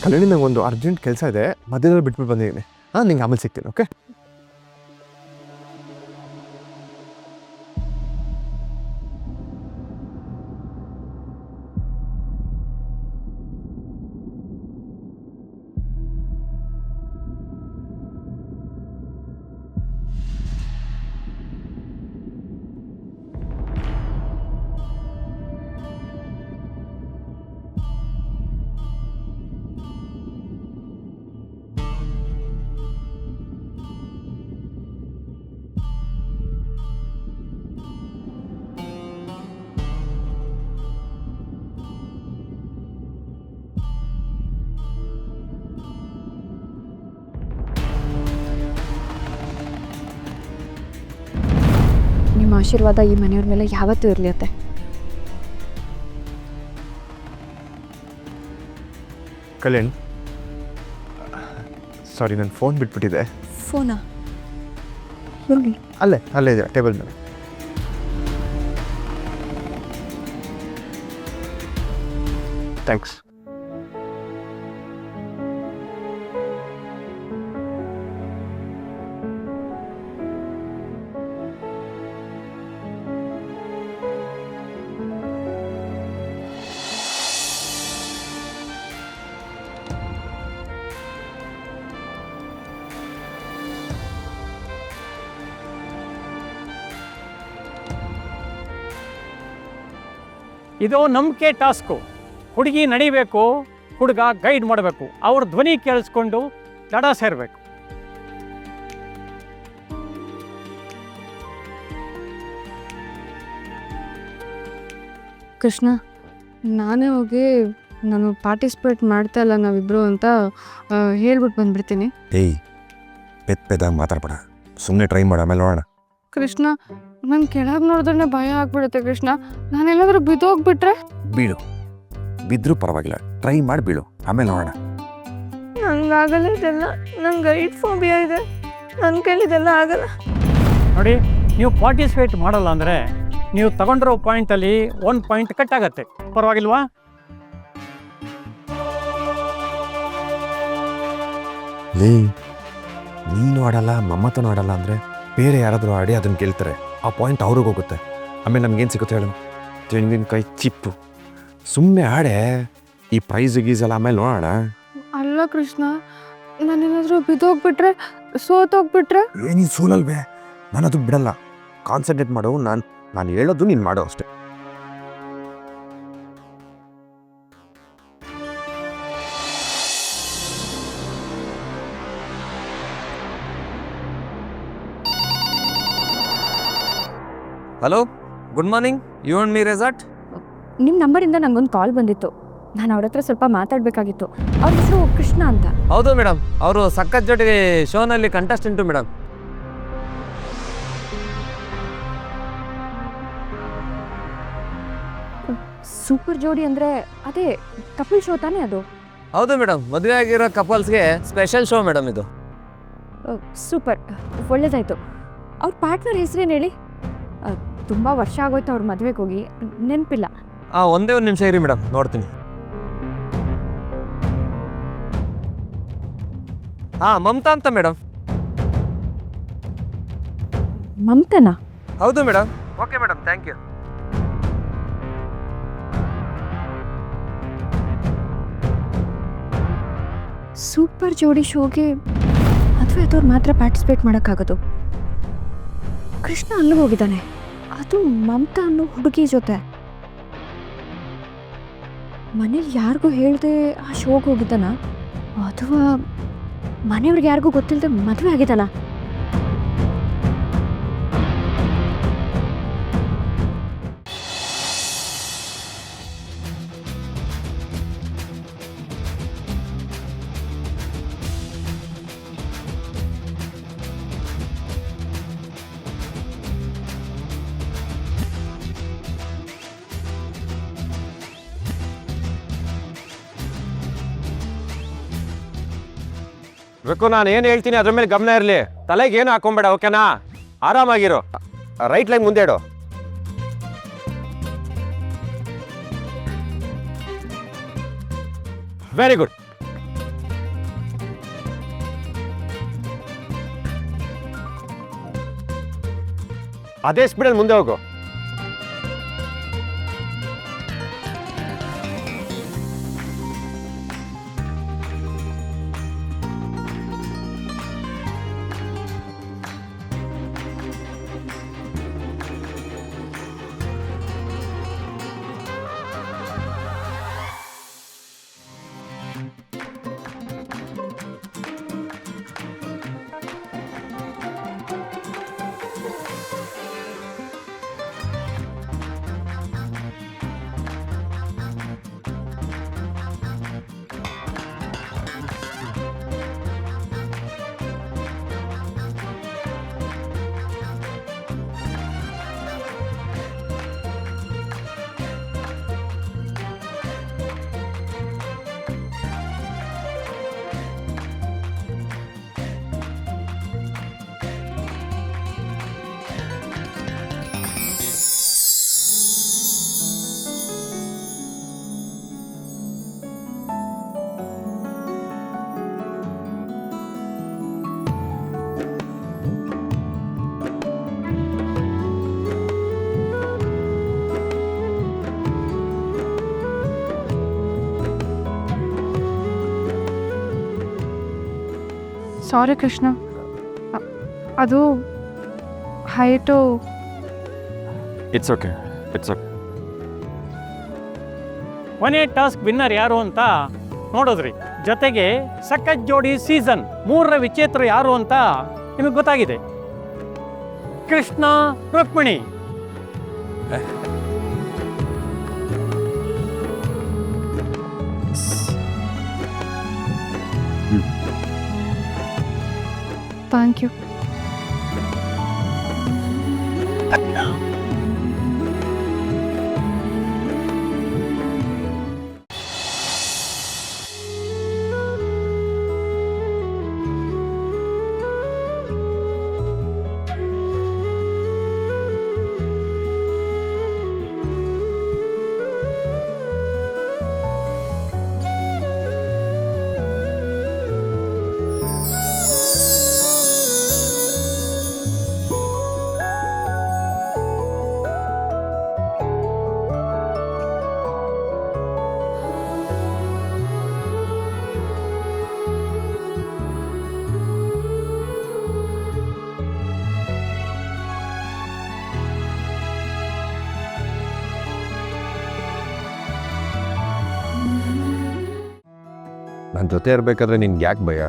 ಕಲ್ಯಾಣಿ ನಂಗೆ ಒಂದು ಅರ್ಜೆಂಟ್ ಕೆಲಸ ಇದೆ, ಮಧ್ಯದಲ್ಲಿ ಬಿಟ್ಬಿಟ್ಟು ಬಂದಿದ್ದೀನಿ. ನಿಂಗೆ ಆಮೇಲೆ ಸಿಗ್ತೀನಿ. ಓಕೆ? ನಿಮ್ಮ ಆಶೀರ್ವಾದ ಈ ಮನೆಯವ್ರ ಮೇಲೆ ಯಾವತ್ತೂ ಇರಲಿ ಅತ್ತೆ. ಕಲ್ಯಾಣ್, ಸಾರಿ, ನನ್ನ ಫೋನ್ ಬಿಟ್ಬಿಟ್ಟಿದೆ. ಫೋನಾ? ಅಲ್ಲೇ ಇದೆ ಟೇಬಲ್ ಮೇಲೆ. ಥ್ಯಾಂಕ್ಸ್. ಇದು ನಂಬಿಕೆ ಟಾಸ್ಕು. ಹುಡುಗಿ ನಡಿಬೇಕು, ಹುಡುಗ ಗೈಡ್ ಮಾಡಬೇಕು. ಅವ್ರ ಧ್ವನಿ ಕೇಳಿಸ್ಕೊಂಡು ದಡ ಸೇರಬೇಕು. ಕೃಷ್ಣ, ನಾನೇ ಹೋಗಿ ನಾನು ಪಾರ್ಟಿಸಿಪೇಟ್ ಮಾಡ್ತಾ ಇಲ್ಲ ನಾವಿಬ್ರು ಅಂತ ಹೇಳ್ಬಿಟ್ಟು ಬಂದ್ಬಿಡ್ತೀನಿ. ಏಯ್, ಪೆದ್ದಾಗಿ ಮಾತಾಡ್ಬೇಡ, ಸುಮ್ಮನೆ ಟ್ರೈ ಮಾಡ, ಆಮೇಲೆ ನೋಡೋಣ. ಕೃಷ್ಣ, ನಾನು ಕೆಳಗೆ ನೋಡಿದ್ರೆ ಭಯ ಆಗ್ಬಿಡುತ್ತೆ ಕೃಷ್ಣ. ನಾನೆಲ್ಲಾದ್ರೂ ಬಿದ್ದೋಗ್ಬಿಟ್ರೆ? ಬೀಳು, ಬಿದ್ದರೂ ಪರವಾಗಿಲ್ಲ, ಟ್ರೈ ಮಾಡಿ ಬೀಳು, ಆಮೇಲೆ ನೋಡೋಣ. ನಂಗಾಗಲ್ಲ ಇದೆಲ್ಲ, ನಂಗೆ ಗೈಡ್ ಫೋಬಿಯಾ ಇದೆ, ನನ್ನ ಕೈಲಿದೆಲ್ಲ ಆಗಲ್ಲ. ನೋಡಿ, ನೀವು ಪಾರ್ಟಿಸಿಪೇಟ್ ಮಾಡಲ್ಲ ಅಂದರೆ ನೀವು ತಗೊಂಡಿರೋ ಪಾಯಿಂಟಲ್ಲಿ 1 ಪಾಯಿಂಟ್ ಕಟ್ ಆಗತ್ತೆ. ಪರವಾಗಿಲ್ವಾ? ಲೇ, ನೀನು ಆಡಲ್ಲ, ಮಮ್ಮತನೂ ಆಡಲ್ಲ ಅಂದರೆ ಬೇರೆ ಯಾರಾದರೂ ಆಡಿ ಅದನ್ನು ಗೆಲ್ತಾರೆ. ಆ ಪಾಯಿಂಟ್ ಅವ್ರಿಗೆ ಹೋಗುತ್ತೆ. ಆಮೇಲೆ ನಮ್ಗೇನು ಸಿಗುತ್ತೆ ಹೇಳು? ತೆಂಗಿನಕಾಯಿ ಚಿಪ್ಪು. ಸುಮ್ಮನೆ ಆಡೆ, ಈ ಪ್ರೈಸ್ ಗೀಸಲ್ಲ ಆಮೇಲೆ ನೋಡೋಣ. ಅಲ್ಲ ಕೃಷ್ಣ, ನಾನೇನಾದರೂ ಬಿದ್ದೋಗ್ಬಿಟ್ರೆ, ಸೋತೋಗ್ಬಿಟ್ರೆ? ನೀನು ಸೋಲಲ್ವೇ? ನಾನು ಅದು ಬಿಡಲ್ಲ. ಕಾನ್ಸಂಟ್ರೇಟ್ ಮಾಡು, ನಾನು ಹೇಳೋದು ನೀನು ಮಾಡೋ ಅಷ್ಟೇ. Hello, good morning. You and me resort. ನಿಮ್ಮ ನಂಬರಿಂದ ನನಗೊಂದು ಕಾಲ್ ಬಂದಿತ್ತು. ನಾನು ಅವ್ರ ಹತ್ರ ಸ್ವಲ್ಪ ಮಾತಾಡಬೇಕಾಗಿತ್ತು. ಅವ್ರ ಹೆಸರು ಕೃಷ್ಣ ಅಂತ. ಹೌದು ಮೇಡಮ್, ಅವರು ಸಖತ್ ಜೊತೆಗೆ ಶೋನಲ್ಲಿ ಕಂಟೆಸ್ಟೆಂಟು ಮೇಡಮ್. ಸೂಪರ್ ಜೋಡಿ ಅಂದರೆ ಅದೇ ಕಪಲ್ ಶೋ ತಾನೇ ಅದು? ಹೌದು ಮೇಡಮ್, ಮದುವೆ ಆಗಿರೋ ಕಪಲ್ಸ್ಗೆ ಸ್ಪೆಷಲ್ ಶೋ ಮೇಡಮ್ ಇದು. ಸೂಪರ್, ಒಳ್ಳೇದಾಯಿತು. ಅವ್ರ ಪಾರ್ಟ್ನರ್ ಹೆಸರೇನು ಹೇಳಿ? ತುಂಬ ವರ್ಷ ಆಗೋಯ್ತು ಅವ್ರ ಮದುವೆಗೆ ಹೋಗಿ, ನೆನಪಿಲ್ಲ. ಒಂದೇ ಒಂದು ನಿಮಿಷ ಇರಿ ಮೇಡಮ್, ನೋಡ್ತೀನಿ. ಮಮತಾ ಅಂತ ಮೇಡಮ್. ಮಮತಾನಾ? ಹೌದು madam. Okay madam, thank you. Super ಜೋಡಿ ಶೋಗೆ ಮದುವೆ ಆದವ್ರು ಮಾತ್ರ ಪಾರ್ಟಿಸಿಪೇಟ್ ಮಾಡೋಕ್ಕಾಗೋದು. ಕೃಷ್ಣ ಅಲ್ಲಿಗೆ ಹೋಗಿದ್ದಾನೆ, ಅದು ಮಮತಾ ಅನ್ನೋ ಹುಡುಗಿ ಜೊತೆ. ಮನೇಲಿ ಯಾರಿಗೂ ಹೇಳ್ದೆ ಆ ಶೋಗೆ ಹೋಗಿದ್ದಾನ, ಅಥವಾ ಮನೆಯವ್ರಿಗೆ ಯಾರಿಗೂ ಗೊತ್ತಿಲ್ಲದೆ ಮದುವೆ ಆಗಿದ್ದಾನ? ಬೇಕು, ನಾನು ಏನು ಹೇಳ್ತೀನಿ ಅದ್ರ ಮೇಲೆ ಗಮನ ಇರಲಿ. ತಲೆಗೆ ಏನು ಹಾಕೊಂಬೇಡ, ಓಕೆನಾ? ಆರಾಮಾಗಿರು. ರೈಟ್ ಲೈನ್ ಮುಂದೆ ಇಡು. Very good. ಅದೇ ಸ್ಪೀಡಲ್ಲಿ ಮುಂದೆ ಹೋಗು. ಸಾರಿ ಕೃಷ್ಣ, ಅದು ಹೈಟು. It's okay. ಕೊನೆ ಟಾಸ್ಕ್ ವಿನ್ನರ್ ಯಾರು ಅಂತ ನೋಡಿದ್ರಿ. ಜೊತೆಗೆ ಸಖತ್ ಜೋಡಿ ಸೀಸನ್ 3ರ ವಿಚೇತರು ಯಾರು ಅಂತ ನಿಮಗೆ ಗೊತ್ತಾಗಿದೆ. ಕೃಷ್ಣ ರುಕ್ಮಿಣಿ. Thank you. ನನ್ನ ಜೊತೆ ಇರಬೇಕಾದ್ರೆ ನಿನ್ಗೆ ಯಾಕೆ ಭಯ?